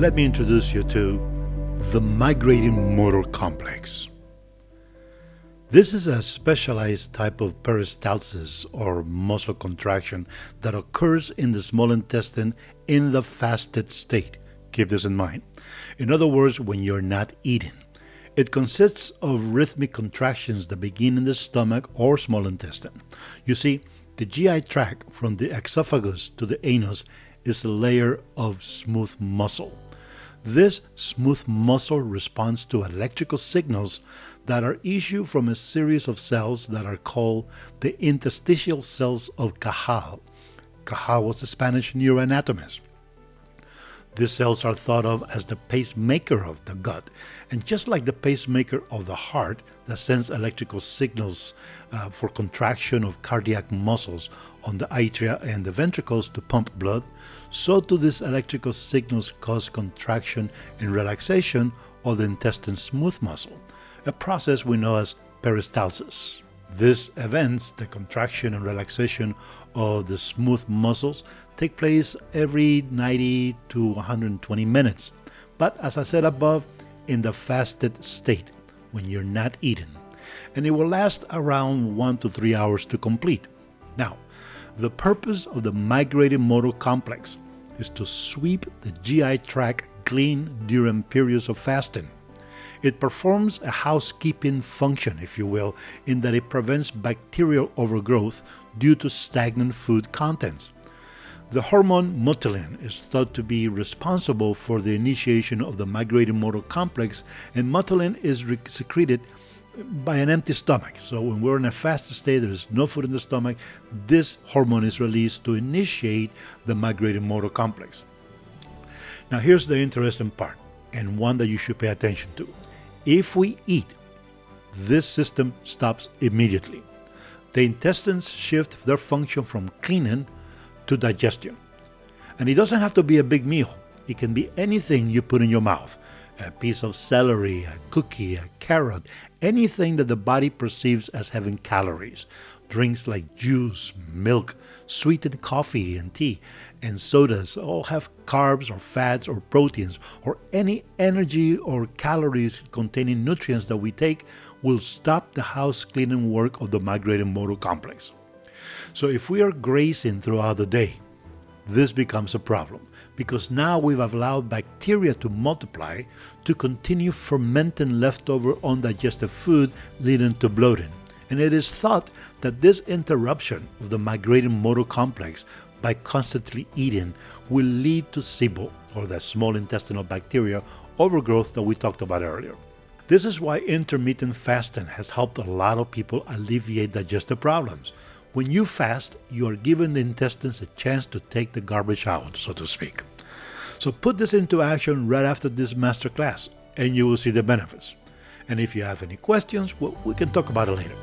let me introduce you to the Migrating Motor Complex. This is a specialized type of peristalsis or muscle contraction that occurs in the small intestine in the fasted state. Keep this in mind. In other words, when you're not eating. It consists of rhythmic contractions that begin in the stomach or small intestine. You see, the GI tract from the esophagus to the anus is a layer of smooth muscle. This smooth muscle responds to electrical signals that are issued from a series of cells that are called the interstitial cells of Cajal. Cajal was a Spanish neuroanatomist. These cells are thought of as the pacemaker of the gut, and just like the pacemaker of the heart that sends electrical signals for contraction of cardiac muscles on the atria and the ventricles to pump blood, so do these electrical signals cause contraction and relaxation of the intestine's smooth muscle, a process we know as peristalsis. These events, the contraction and relaxation of the smooth muscles, take place every 90 to 120 minutes. But as I said above, in the fasted state, when you're not eating. And it will last around 1 to 3 hours to complete. Now, the purpose of the Migrating Motor Complex is to sweep the GI tract clean during periods of fasting. It performs a housekeeping function, if you will, in that it prevents bacterial overgrowth due to stagnant food contents. The hormone mutulin is thought to be responsible for the initiation of the migrating motor complex, and mutulin is secreted by an empty stomach. So when we're in a fasted state, there is no food in the stomach, this hormone is released to initiate the migrating motor complex. Now here's the interesting part, and one that you should pay attention to. If we eat, this system stops immediately. The intestines shift their function from cleaning to digestion. And it doesn't have to be a big meal. It can be anything you put in your mouth. A piece of celery, a cookie, a carrot, anything that the body perceives as having calories. Drinks like juice, milk, sweetened coffee and tea, and sodas all have carbs or fats or proteins, or any energy or calories containing nutrients that we take will stop the house cleaning work of the migrating motor complex. So if we are grazing throughout the day, this becomes a problem because now we've allowed bacteria to multiply to continue fermenting leftover undigested food, leading to bloating. And it is thought that this interruption of the migrating motor complex by constantly eating will lead to SIBO, or the small intestinal bacteria overgrowth that we talked about earlier. This is why intermittent fasting has helped a lot of people alleviate digestive problems. When you fast, you are giving the intestines a chance to take the garbage out, so to speak. So put this into action right after this masterclass, and you will see the benefits. And if you have any questions, well, we can talk about it later.